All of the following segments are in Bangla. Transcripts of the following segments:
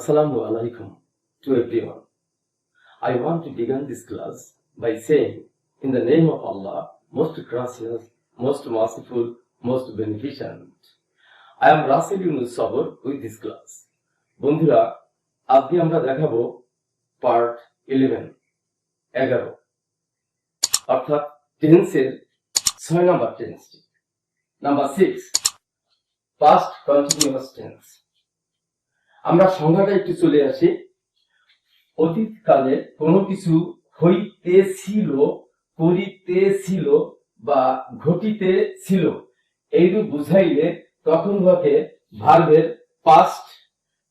Assalamu alaikum to everyone. I want to begin this class by saying, in the name of Allah, most gracious, most merciful, most beneficent. I am Rasil Yunus Sabr with this class. বন্ধুরা, আজকে আমরা দেখাবো পার্ট 11 অর্থাৎ টেন্সের 6 নম্বর টেন্সটি। Number 6, past continuous tense. আমরা সংজ্ঞাটা একটু চলে আসি। অতীতকালে কোনো কিছু হইতেছিল, করিতেছিল বা ঘটিতেছিল এইরূপ বুঝাইলে তখন উহাকে ভার্বের পাস্ট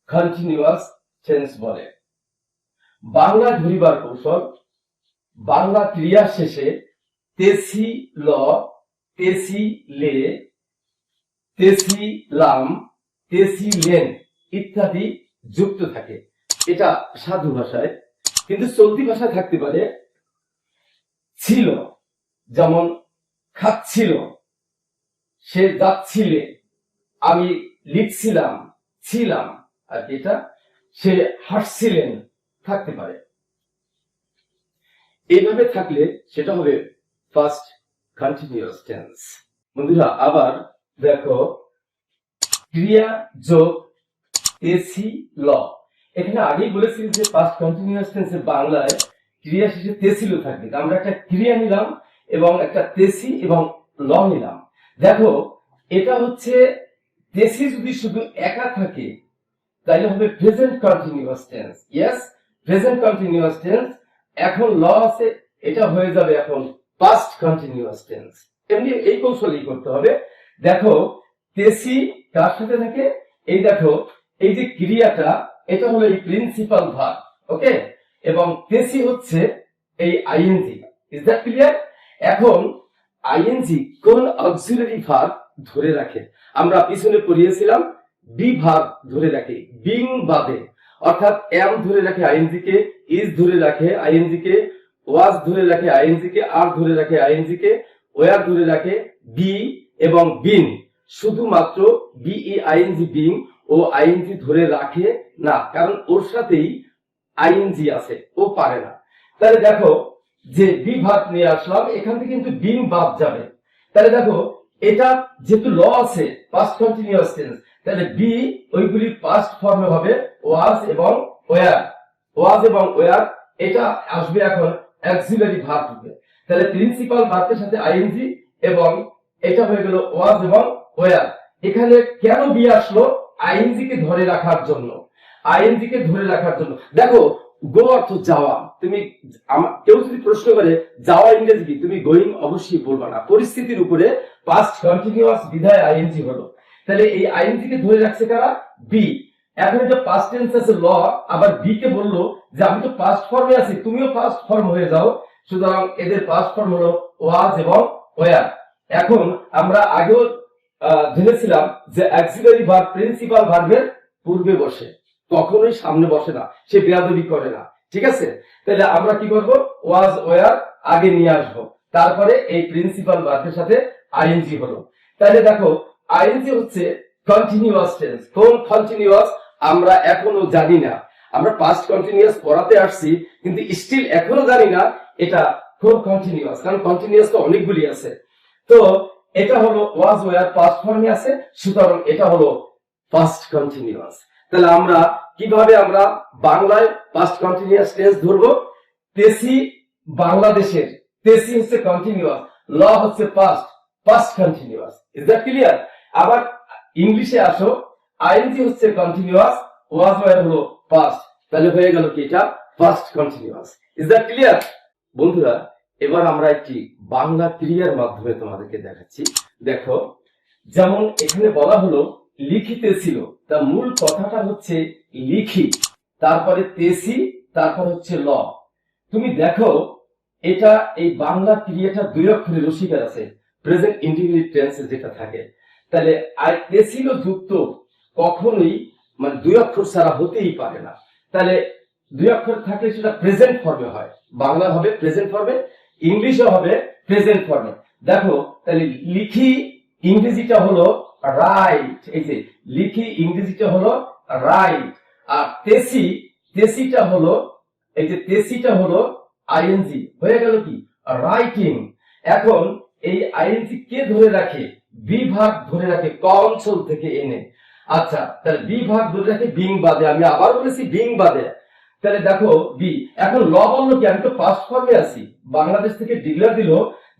কন্টিনিউয়াস টেন্স বলে। বাংলা ধরিবার কৌশল, বাংলা ক্রিয়া শেষে তেছিল, তেছিলে, তেছিলাম, তেছিলেন ইত্যাদি যুক্ত থাকে। এটা সাধু ভাষায়। কিন্তু চলতি ভাষায় থাকতে পারে ছিল, যেমন খাচ্ছিল, সে যাচ্ছিলে, আমি লিখছিলাম, ছিলাম, আর এটা সে হাসছিলেন থাকতে পারে। এইভাবে থাকলে সেটা হবে ফার্স্ট কন্টিনিউয়াস টেন্স। বন্ধুরা আবার দেখো, ক্রিয়া যোগ তেছিল। এখানে আগেই বলেছি যে পাস্ট কন্টিনিউয়াস টেন্সের বাংলায় ক্রিয়া শেষে তেছিল থাকবে। আমরা একটা ক্রিয়া নিলাম এবং একটা তেসি এবং ল নিলাম। দেখো, এটা হচ্ছে তেসি যদি শুধু একা থাকে তাহলে হবে present continuous tense. Yes, present continuous tense. এখন ল আছে, এটা হয়ে যাবে এখন পাস্ট কন্টিনিউয়াস টেন্স। এমনি এই কৌশলই করতে হবে। দেখো, তেসি কার সাথে থাকে? এই দেখো, এই যে ক্রিয়াটা, এটা হলো এই প্রিন্সিপাল ভার্ব, ওকে, এবং তেসি হচ্ছে এই আইএনজি। Is that clear? এখন আইএনজি কোন অক্সিলারি ভার্ব ধরে রাখে? আমরা পিছনে পড়িয়েছিলাম বি ভার্ব ধরে রাখে বিং বাদে, অর্থাৎ এম ধরে রাখে আইএনজি কে, ইজ ধরে রাখে আইএনজি কে, ওয়াজ ধরে রাখে আইএনজি কে, আর ধরে রাখে আইএনজি কে, ওয়ার ধরে রাখে বি এবং বিন। শুধুমাত্র বিই আইএনজি বিং ও আইএনজি ধরে রাখে না, কারণ ওর সাথেই আইএনজি আছে, ও পারে না। তাহলে দেখো, যে বি ভার্ব নিয়ে আসলাম, এখান থেকে কিন্তু বিং বাদ যাবে। তাহলে দেখো, এটা যেহেতু ল আছে পাস্ট কন্টিনিউয়াস টেন্স, তাহলে বি ওইগুলি পাস্ট ফর্মে হবে ওয়াজ এবং ওয়ার। ওয়াজ এবং ওয়ার এটা আসবে এখন অক্সিলারি ভার্ব রূপে। তাহলে প্রিন্সিপাল ভার্বের সাথে আইএনজি এবং এটা হয়ে গেল ওয়াজ এবং ওয়ার। এখানে কেন বি আসলো? আইএনজি কে ধরে রাখার জন্য। আইএনজি কে ধরে রাখার জন্য। দেখো, গো অর্থ যাওয়া। তুমি কেউ যদি প্রশ্ন করে যাওয়া ইংরেজি কি, তুমি গোয়িং অবশ্যই বলবা না। পরিস্থিতির উপরে পাস্ট কন্টিনিউয়াস বিধায় আইএনজি হলো। তাহলে এই আইএনজি কে ধরে রাখছে কারা? বি। এখন এটা পাস্ট টেন্স আছে ল, আবার বি কে বললো যে আমি তো পাস্ট ফর্মে আছি, তুমিও পাস্ট ফর্ম হয়ে যাও। সুতরাং এদের পাস্ট ফর্ম হলো ওয়াজ এবং ওয়ার। এখন আমরা আগেও জেনেছিলাম যে অক্সিলারি ভার্ব প্রিন্সিপাল ভার্বের পূর্বে বসে, কখনোই সামনে বসে না, সে বেয়াদবি করে না। ঠিক আছে? তাহলে আমরা কি করব? ওয়াজ ওয়ার আগে নিয়ে আসবো, তারপরে এই প্রিন্সিপাল ভার্বের সাথে আইএনজি হলো। তাহলে দেখো, আইএনজি হচ্ছে কন্টিনিউয়াস টেন্স। কোন কন্টিনিউয়াস আমরা এখনো জানি না। আমরা পাস্ট কন্টিনিউয়াস পড়াতে আসছি, কিন্তু স্টিল এখনো জানি না এটা কোন কন্টিনিউয়াস, কারণ কন্টিনিউয়াস তো অনেকগুলি আছে। তো এটা হলো ওয়াজ ওয়ার পাস্ট ফর্মে আছে, সুতরাং এটা হলো পাস্ট কন্টিনিউয়াস। তাহলে আমরা কিভাবে আমরা বাংলায় পাস্ট কন্টিনিউয়াস টেন্স ধরবো? তেসি বাংলাদেশের, তেসি হচ্ছে কন্টিনিউয়াস, ল হচ্ছে past, past continuous. Is that clear? আবার ইংলিশে আসো, আইএনজি হচ্ছে কন্টিনিউয়াস, ওয়াজ ওয়ার হলো পাস্ট। তাহলে হয়ে গেল কি এটা past continuous. Is that clear? বন্ধুরা, এবার আমরা একটি বাংলা ক্রিয়ার মাধ্যমে তোমাদেরকে দেখাচ্ছি। দেখো, যেমন এখানে বলা হলো লিখিতেছিল, তা মূল কথাটা হচ্ছে লিখি, তারপরে তেসি, তারপর হচ্ছে ল। তুমি দেখো, এটা এই বাংলা ক্রিয়াটা দুই অক্ষরে রসিকার আছে, প্রেজেন্ট ইন্ডিফিনিট টেন্সে যেটা থাকে। তাহলে তেসিল যুক্ত কখনোই মানে দুই অক্ষর ছাড়া হতেই পারে না। তাহলে দুই অক্ষর থাকলে সেটা প্রেজেন্ট ফর্মে হয়, বাংলা হবে প্রেজেন্ট ফর্মে, ইংলিশও হবে প্রেজেন্ট ফর্মে। দেখো, তাহলে লিখি ইংরেজিটা হলো রাইট। এই যে লিখি ইংরেজিটা হলো রাইট, আর তেসিটা হলো, এই যে তেসিটা হলো আইএনজি, হয়ে গেল কি রাইটিং। এখন এই আইএনজি কে ধরে রাখে? বি ভাগ ধরে রাখে, ক অঞ্চল থেকে এনে। আচ্ছা, তাহলে বি ভাগ ধরে রাখে বিং বাদে, আমি আবার বলেছি বিং বাদে। তাহলে দেখো বি, এখন ল বললো কি আমি তো পাস্ট ফর্মে আছি, বাংলাদেশ থেকে ডিক্লেয়ার দিল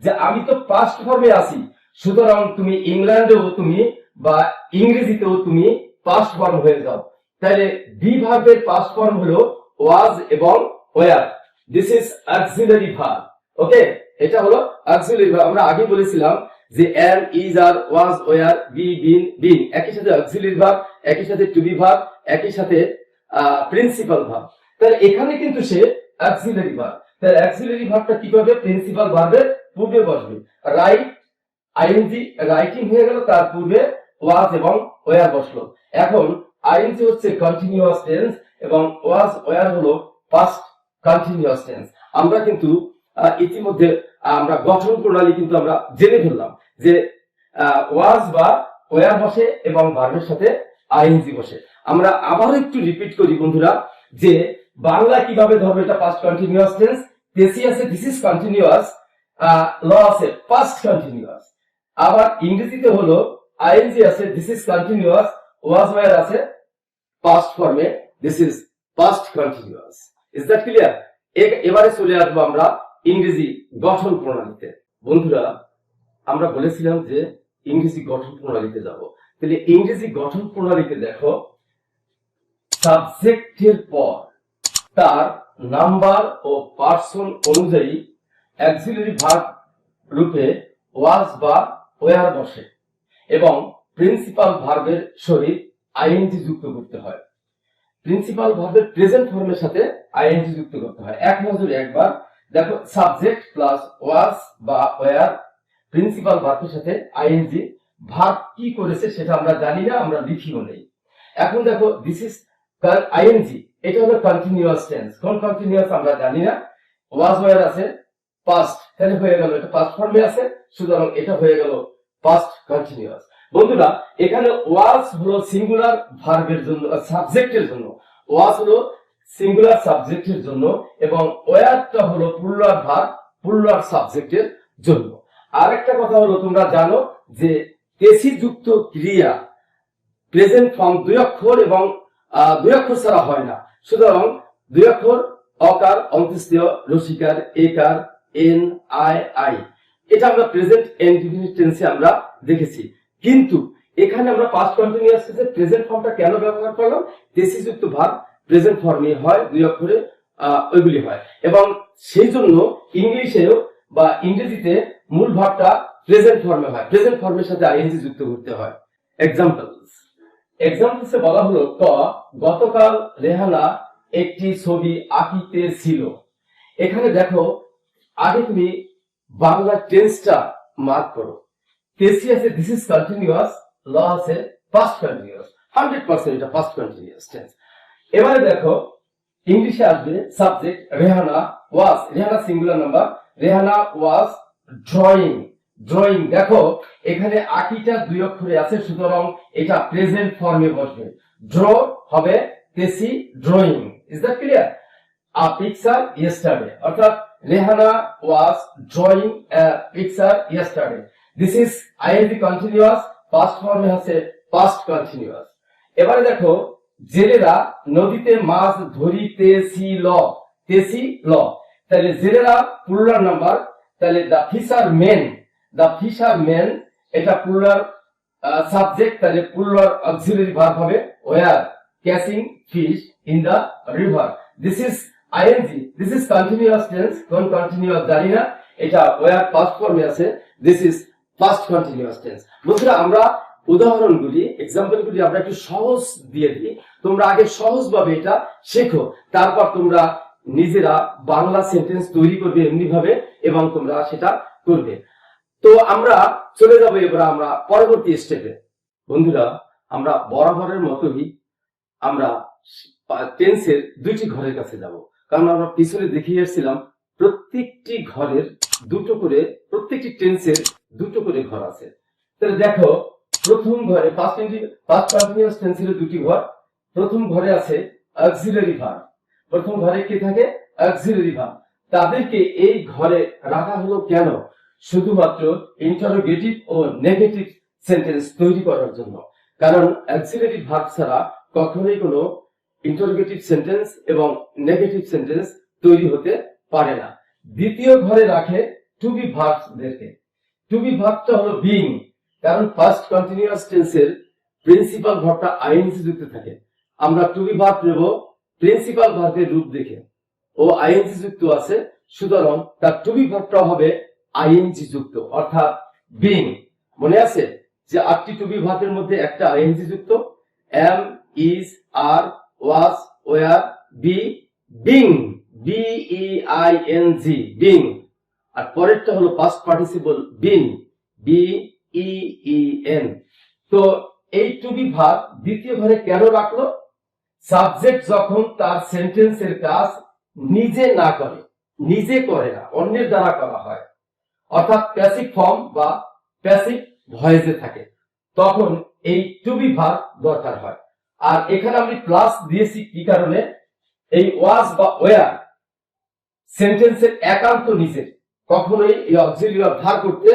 যে আমি তো পাস্ট ফর্মে আছি, সুতরাং তুমি ইংল্যান্ডেও তুমি বা ইংরেজিতেও তুমি পাস্ট ফর্ম হয়ে যাও। তাহলে বি ভার্বের পাস্ট ফর্ম হলো ওয়াজ এবং were. This is auxiliary verb. Okay, এটা হলো অক্সিলারি ভার্ব। আমরা আগে বলেছিলাম যে am, is, are, was, were, be, been, being একই সাথে অক্সিলারি ভার্ব, একই সাথে টু বি ভার্ব, একই সাথে প্রিন্সিপাল ভার্ব। তাহলে এখানে কিন্তু সে অক্সিলারি ভার্ব। তাহলে অক্সিলারি ভার্বটা কি করবে? প্রিন্সিপাল ভার্বের পূর্বে বসবে। রাইট আইএনজি, রাইটিং হয়ে গেল, তার পূর্বে ওয়াজ এবং ওয়ার বসলো। এখন আইএনজি হচ্ছে কন্টিনিউয়াস টেন্স এবং ওয়াজ ওয়ার হলো পাস্ট কন্টিনিউয়াস টেন্স। আমরা কিন্তু ইতিমধ্যে আমরা গঠন প্রণালী কিন্তু আমরা জেনে ফেললাম যে ওয়াজ বা ওয়ার বসে এবং ভার্বের সাথে আইএনজি বসে। আমরা আবার একটু রিপিট করি বন্ধুরা, যে বাংলা কিভাবে ধরবে? এটা পাস্ট কন্টিনিউয়াস টেন্স, তেসি আছে দিস ইজ কন্টিনিউয়াস, ল আছে পাস্ট কন্টিনিউয়াস। আবার ইংরেজিতে হলো আইএনজি আছে this is continuous, was were আছে পাস্ট ফর্মে, this is past continuous. Is that clear? এবারে চলে আসবো আমরা ইংরেজি গঠন প্রণালীতে। বন্ধুরা, আমরা বলেছিলাম যে ইংরেজি গঠন প্রণালীতে যাব। তাহলে ইংরেজি গঠন প্রণালীতে দেখো, সাবজেক্টের পর তার নাম্বার ও পার্সন অনুযায়ী অক্সিলারি ভার্ব রূপে ওয়াজ বা ওয়ার বসে এবং প্রিন্সিপাল ভার্বের সহিত আইএনজি যুক্ত করতে হয়। প্রিন্সিপাল ভার্বের প্রেজেন্ট ফর্মের সাথে আইএনজি যুক্ত করতে হয়। এক নজরে একবার দেখো, সাবজেক্ট প্লাস ওয়াজ বা ওয়ার, প্রিন্সিপাল ভার্বের সাথে আইএনজি। ভার্ব কি করেছে সেটা আমরা জানি না, আমরা লিখিও নেই। এখন দেখো দিস ইজ আইএনজি, এটা হলো কন্টিনিউয়াস টেন্স। কোন কন্টিনিউয়াস আমরা জানি না। ওয়াজ ওয়ার আছে পাস্ট, তাহলে হয়ে গেল এটা পাস্ট ফর্মে আছে, সুতরাং এটা হয়ে গেল পাস্ট কন্টিনিউয়াস। বন্ধুরা, এখানে ওয়াজ হলো সিঙ্গুলার ভার্বের জন্য, সাবজেক্টের জন্য। ওয়াজ হলো সিঙ্গুলার সাবজেক্টের জন্য এবং ওয়ারটা হলো প্লুরাল ভার্ব, প্লুরাল সাবজেক্টের জন্য। আরেকটা কথা হলো, তোমরা জানো যে তেসি যুক্ত ক্রিয়া প্রেজেন্ট ফর্ম দুই অক্ষর এবং দুই অক্ষর ছাড়া হয় না। সুতরাং দুই অক্ষর, অকার, অন্ত্যেষ্টিয়, রসিকার, একার, এন, আই, আই, এটা আমরা প্রেজেন্ট ইনডিফিনিট টেন্সে আমরা দেখেছি। কিন্তু এখানে আমরা পাস্ট কন্টিনিউয়াস টেন্সে প্রেজেন্ট ফর্মটা কেন ব্যবহার করলাম? তেসি যুক্ত ভার্ব প্রেজেন্ট ফর্মে হয়, দুই অক্ষরে ওইগুলি হয়, এবং সেই জন্য ইংলিশেও বা ইংরেজিতে মূল ভার্বটা প্রেজেন্ট ফর্মে হয়, প্রেজেন্ট ফর্মের সাথে আইএনজি যুক্ত করতে হয়। এক্সাম্পলসে বলা হলো, ক, গতকাল রেহানা একটি ছবি আঁকিতে ছিল। এখানে দেখো, আগে তুমি বাংলা টেন্সটা মার্ক করো। তেসি আছে দিস ইজ কন্টিনিউয়াস, ল আছে পাস্ট কন্টিনিউয়াস, 100% এটা পাস্ট কন্টিনিউয়াস টেন্স। এবারে দেখো ইংলিশে আসবে subject Rehana was, Rehana singular number, Rehana was drawing. Drawing, দেখো এখানে আঁকিটা দুই অক্ষরে আছে, সুতরাং এটা প্রেজেন্ট ফর্মে বসবে। ড্র হবে তেসি drawing. Is that clear? A picture yesterday, অর্থাৎ Rehana was drawing a picture yesterday. This is ING continuous, past ফর্মে আছে পাস্ট কন্টিনিউয়াস। এবারে দেখো, জেলেরা নদীতে মাছ ধরিতেছিল, তেসি ল। তাহলে জেলেরা প্লুরাল নাম্বার, তাহলে দা ফিশারমেন, দা ফিশারমেন এটা প্লুরাল সাবজেক্ট, তাহলে প্লুরাল অক্সিলারি ভার্ব হবে were, catching fish in the river. This is ING, this is continuous tense. কোন কন্টিনিউয়াস জানি না, এটা ওয়ার পাস্ট ফর্মে আছে, this is past continuous tense. বন্ধুরা, আমরা উদাহরণগুলি, এক্সাম্পলগুলি আমরা একটু সহজ দিয়ে দিই, তোমরা আগে সহজভাবে এটা শেখো, তারপর তোমরা নিজেরা বাংলা সেন্টেন্স তৈরি করবে এমনি ভাবে এবং তোমরা সেটা করবে। তো আমরা চলে যাবো এবার আমরা পরবর্তী স্টেপে। বন্ধুরা, আমরা বরাবরের মতোই আমরা টেন্সের দুইটি ঘরের কাছে যাব, কারণ আমরা পিছনে দেখিয়ে এসেছিলাম প্রত্যেকটি ঘরের দুটো করে, প্রত্যেকটি টেন্সের দুটো করে ঘর আছে। তাহলে দেখো, প্রথম ঘরে পাস্ট কন্টিনিউয়াস টেন্সের দুটি ঘর। প্রথম ঘরে আছে অক্সিলারি ভার্ব। প্রথম ঘরে কি থাকে? Auxiliary verb. তাদেরকে এই ঘরে রাখা হলো কেন? শুধুমাত্র ইন্টারোগেটিভ ও নেগেটিভ সেন্টেন্স তৈরি করার জন্য। কারণ অক্সিলারি ভার্ব ছাড়া কখনোই কোনো ইন্টারোগেটিভ সেন্টেন্স এবং নেগেটিভ সেন্টেন্স তৈরি হতে পারে না। দ্বিতীয় ঘরে রাখে টু বি ভার্বদেরকে। টু বি ভার্বটা হলো বিং, কারণ ফার্স্ট কন্টিনিউয়াস টেন্সের প্রিন্সিপাল ভার্বটা আইএনজি যুক্ত থাকে। আমরা টু বি ভার্ব নেব প্রিন্সিপাল ভার্বের রূপ দেখে, ও আইএনজি যুক্ত আছে, সুতরাং তার টু বি ভার্বটা হবে আইএনজি যুক্ত, অর্থাৎ বিং। মনে আছে যে 8টি টু বি ভার্বের মধ্যে একটা আইএনজি যুক্ত, am, is, are, was, were, be, being, BEING, being. আর পরেরটা হলো পাস্ট পার্টিসিপল বিন, বিইএন। তো এই টু বি ভার্ব দ্বিতীয় ঘরে কেন রাখলো? সাবজেক্ট যখন তার সেন্টেন্সের কাজ নিজে না করে, নিজে করে না, অন্যের দ্বারা করা হয়, অর্থাৎ প্যাসিভ ফর্ম বা প্যাসিভ ভয়েসে থাকে, তখন এই টু বি ভার্ব দরকার হয়। আর এখানে আমি প্লাস দিয়েছি কি কারণে? এই ওয়াজ বা ওয়ার সেন্টেন্সের একান্ত নিজের, কখনোই এই অক্সিলারি ভার্ব ধার করতে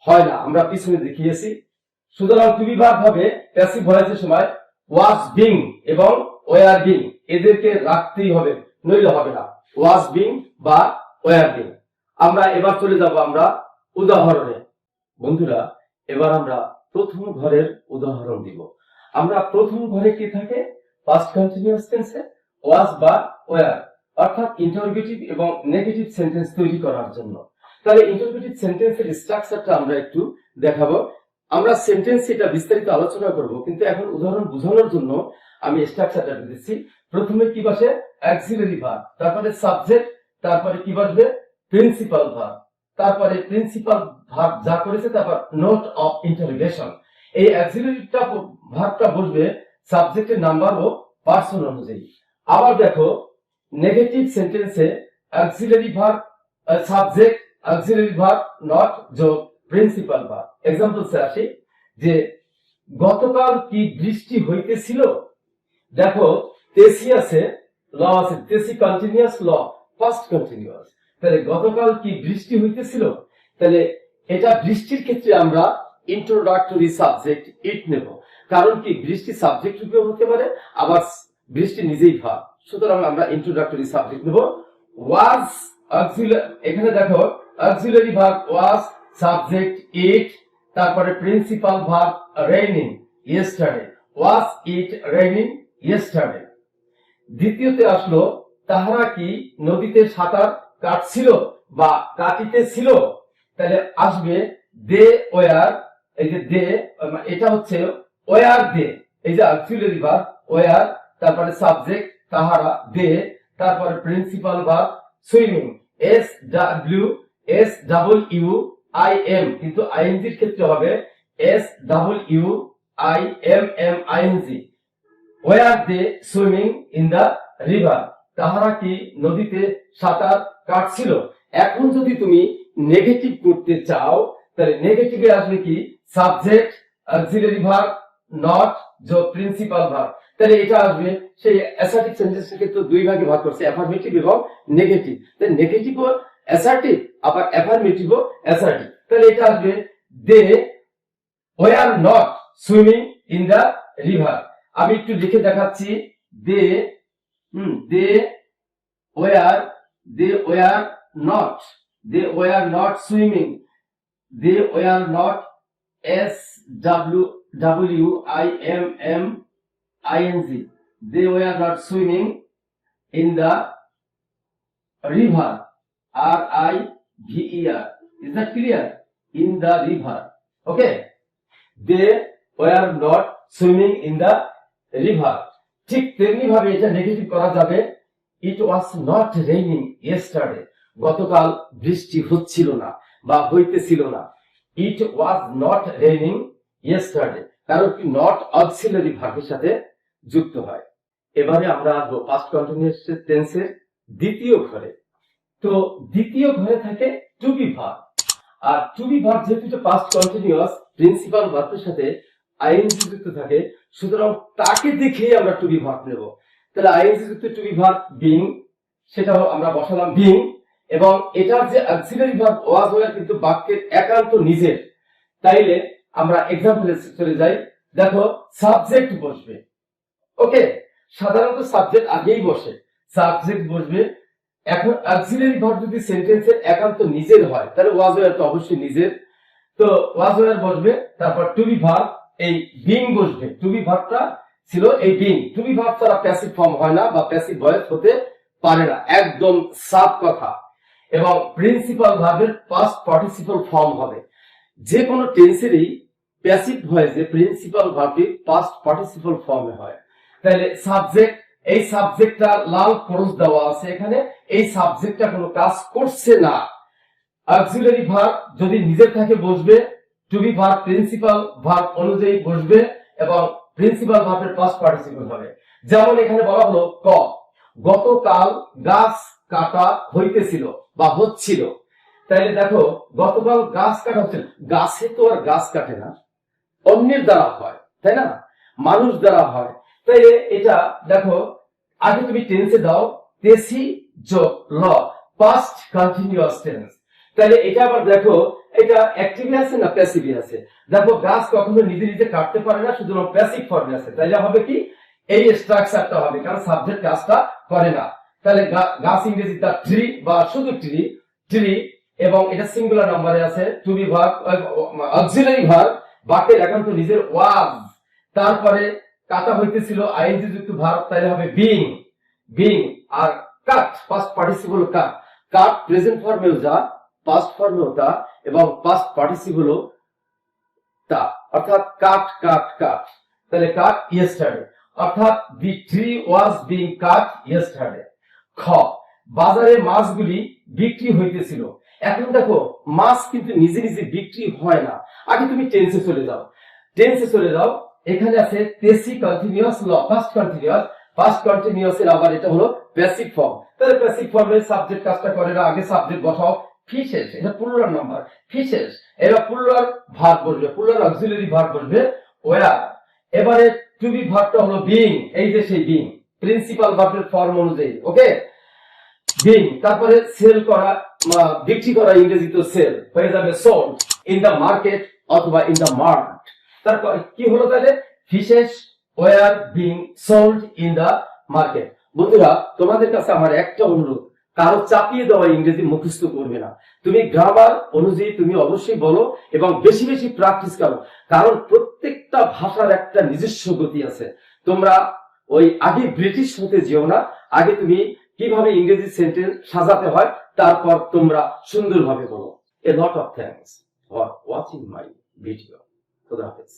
হয় না, আমরা পিছনে দেখিয়েছি। সুতরাং টু বি ভার্ব হবে প্যাসিভ ভয়েসের সময় ওয়াজ বিং এবং ওয়ার বিং, এদেরকে রাখতেই হবে, নইলে হবে না, ওয়াজ বিং বা ওয়ার বিং। আমরা এবার চলে যাব আমরা উদাহরণে। বন্ধুরা, এবার আমরা প্রথম ঘরের উদাহরণ দিব। আমরা প্রথম ঘরে কি থাকে? পাস্ট কন্টিনিউয়াস টেন্সে ওয়াজ বা ওয়ার, অর্থাৎ ইন্টারোগেটিভ এবং নেগেটিভ সেন্টেন্স তৈরি করার জন্য। তাহলে ইন্টারোগেটিভ সেন্টেন্সের স্ট্রাকচারটা আমরা একটু দেখাবো। আমরা সেন্টেন্স এটা বিস্তারিত আলোচনা করব, কিন্তু এখন উদাহরণ বোঝানোর জন্য আমি স্ট্রাকচারটা দিচ্ছি। প্রথমে কি বসে? অক্সিলারি ভার্ব, তারপরে সাবজেক্ট, তারপরে কি বসবে? প্রিন্সিপাল ভার্ব, তারপরে প্রিন্সিপাল ভার্ব যা করেছে তারপর নোট অফ ইন্টারোগেশন। এই অক্সিলারিটা ভার্বটা বসবে সাবজেক্টের নাম্বার ও পার্সন অনুযায়ী। আবার দেখো নেগেটিভ সেন্টেন্সে auxiliary verb subject, auxiliary verb not যোগ প্রিন্সিপাল ভার্ব। এক্সাম্পলসে আসি যে গতকাল কি বৃষ্টি হইতেছিল? দেখো তেসি আছে, ল আছে, তেসি কন্টিনিউয়াস, ল ফার্স্ট কন্টিনিউয়াস। তাহলে গতকাল কি বৃষ্টি হইতেছিল, তাহলে এটা বৃষ্টির ক্ষেত্রে আমরা ইন্ট্রোডাক্টরি সাবজেক্ট ইট নেব, কারণ কি বৃষ্টি সাবজেক্ট রূপে হতে পারে, আবার বৃষ্টি নিজেই ভার্ব, সুতরাং আমরা ইন্ট্রোডাক্টরি সাবজেক্ট নেব। ওয়াজ এখানে দেখো auxiliary verb was, subject it, তারপরে প্রিন্সিপাল ভার্ব রেইনিং, ইয়েস্টারডে, ওয়াজ ইট রেইনিং ইয়েস্টারডে। দ্বিতীয়তে আসলো তাহারা কি নদীতে সাঁতার কাটছিল বা কাটিতেছিল, তাহলে আসবে দে ওয়ার, এই যে দে, এটা হচ্ছে ওয়ার দে, এই যে অক্সিলারি ভার্ব ওয়ার, তারপরে সাবজেক্ট তাহারা দে, তারপরে principal verb swimming, S double U I M, কিন্তু আইএনজির ক্ষেত্রে হবে S double U I M M ING. Were they swimming in the river, তাহারা কি নদীতে সাঁতার কাটছিল। এখন যদি তুমি নেগেটিভ করতে চাও, তাহলে নেগেটিভে আসবে কি? সাবজেক্ট, অক্সিলারি ভার্ব নট যোগ প্রিন্সিপাল ভার্ব। তাহলে এটা আসবে সেই অ্যাসার্টিভ সেন্টেন্সের ক্ষেত্রে দুই ভাগে ভাগ করছে, অ্যাফার্মেটিভ এবং নেগেটিভ। তাহলে নেগেটিভ ও অ্যাসার্টিভ, আবার অ্যাফার্মেটিভ ও অ্যাসার্টিভ। তাহলে এটা আসবে they were not swimming in the river. আমি একটু লিখে দেখাচ্ছি, they were not swimming, they were not S W I M M ING, they were not swimming in the river, river, is that clear? In the river, okay, they were not swimming in the river। ঠিক তেমনি ভাবে এটা নেগেটিভ করা যাবে, it was not raining yesterday, গতকাল বৃষ্টি হচ্ছিল না বা হইতেছিল না, it was not raining yesterday, কারণ কি নট অক্সিলারি ভার্বের সাথে যুক্ত হয়। এবারে আমরা আসবো পাস্ট কন্টিনিউয়াস টেন্সের দ্বিতীয় ঘরে। তো দ্বিতীয় ঘরে থাকে টু বি ভার্ব, আর টু বি ভার্ব যেহেতু পাস্ট কন্টিনিউয়াস প্রিন্সিপাল ভার্বের সাথে আইএনজি যুক্ত থাকে, সুতরাং তাকে দেখেই আমরা টু বি ভার্ব নেব। তাহলে আইএনজি যুক্ত টু বি ভার্ব বিং, সেটাও আমরা বসালাম বিং, এবং এটার যে অক্সিলারি ভার্ব ওয়াজ ওয়ার কিন্তু বাক্যের একান্ত নিজের। তাইলে আমরা এক্সাম্পলে চলে যাই। দেখো সাবজেক্ট বসবে, ওকে, সাধারণত সাবজেক্ট আগেই বসে, সাবজেক্ট বসবে। এখন অক্সিলারি ভার্ব যদি সেন্টেন্সের একান্ত নিজের হয় তাহলে ওয়াজ ওয়ার তো অবশ্যই নিজের, তো ওয়াজ ওয়ার বসবে, তারপর টু বি ভার্ব এই বিং বসবে। টু বি ভার্বটা ছিল এই বিং। টু বি ভার্ব ছাড়া প্যাসিভ ফর্ম হয় না বা প্যাসিভ ভয়েস হতে পারে না, একদম সাফ কথা। এবং প্রিন্সিপাল ভার্বের পাস্ট পার্টিসিপল ফর্ম হবে। যে কোনো টেন্সেরই প্যাসিভ ভয়েসে প্রিন্সিপাল ভার্বটি পাস্ট পার্টিসিপল ফর্মে হয়। তাহলে সাবজেক্ট, এই সাবজেক্টটা লাল ক্রস দেওয়া আছে এখানে, এই সাবজেক্টটা কোনো কাজ করছে না। অক্সিলারি ভার্ব যদি নিজের থাকে বসবে, to be verb principal verb অনুযায়ী বসবে এবং প্রিন্সিপাল ভার্বের পাস্ট পার্টিসিপল হবে। যেমন এখানে বলা হলো ক, গতকাল গাছ কাটা হইতেছিল বা হচ্ছিল। তাইলে দেখো গতকাল গাছ কাটা হচ্ছিল, গাছে তো আর গাছ কাটে না, অন্যের দ্বারা হয়, তাই না, মানুষ দ্বারা হয়। তাইলে এটা দেখো আগে তুমি টেন্সে দাও তেসি যোগ ল, পাস্ট কন্টিনিউয়াস টেন্স। তাহলে এটা আবার দেখো এটা অ্যাক্টিভে আছে না প্যাসিভে আছে। দেখো গাছ কখনো নিজে নিজে কাটতে পারে না, শুধুমাত্র প্যাসিভ ফর্মে আছে। তাইলে হবে কি এই স্ট্রাকচারটা হবে, কারণ সাবজেক্ট কাজটা করে না। তাহলে গাছ ইংরেজি তার ট্রি বা শুধু ট্রি, ট্রি, এবং এটা সিঙ্গুলার নাম্বারে আছে। To be verb auxiliary verb বাক্যের একান্ত নিজের ওয়াজ, তারপরে কাটা হইতেছিল আইএনজি যুক্ত ভার্ব, তাহলে হবে বিং, বিং। আর কাট পাস্ট পার্টিসিপল কাট, কাট প্রেজেন্ট ফর্মেও যা, পাস্ট ফর্মেও তা, এবং পাস্ট পার্টিসিপলও তা, অর্থাৎ কাট কাট কাট। তাহলে কাট ইয়েস্টারডে, অর্থাৎ the tree was being cut yesterday. খ, বাজারে মাছগুলি বিক্রি হইতেছিল। এখন দেখো মাছ কিন্তু নিজে নিজে বিক্রি হয় না। আগে তুমি টেন্সে চলে যাও, টেন্সে চলে যাও। এখানে আছে তেসি কন্টিনিউয়াস ল, পাস্ট কন্টিনিউয়াস, পাস্ট কন্টিনিউয়াস এর আবার এটা হলো প্যাসিভ ফর্ম। তাহলে প্যাসিভ ফর্মে সাবজেক্ট কাজটা করে না, আগে সাবজেক্ট বসাও। ফিশেস, এটা প্লুরাল নাম্বার, ফিশেস। এবার প্লুরাল ভার্ব বসবে, প্লুরাল অক্সিলারি ভার্ব বসবে ওয়্যার। এবারে টু বি ভার্বটা হলো বিং, এই যে সেই বিং প্রিন্সিপাল ভার্বের ফর্ম অনুযায়ী, ওকে, বিং। তারপরে সেল করা, বিক্রি করা, ইংরেজি তো সেল হয়ে যাবে সোল্ড ইন দা মার্কেট অথবা ইন দা মার্ট। তারপর কি হলো তাহলে fishes were being sold in the market. বন্ধুরা তোমাদের কাছে আমার একটা অনুরোধ, কারো চাপিয়ে দেওয়া ইংরেজি মুখস্থ করবে না। তুমি গ্রামার অনুযায়ী তুমি অবশ্যই বলো এবং বেশি বেশি প্র্যাকটিস করো, কারণ প্রত্যেকটা ভাষার একটা নিজস্ব গতি আছে। তোমরা ওই আগে ব্রিটিশ হতে যেও না, আগে তুমি কিভাবে ইংরেজি সেন্টেন্স সাজাতে হয় তারপর তোমরা সুন্দরভাবে বলো। A lot of thanks for watching my video. খোদা হাফেজ।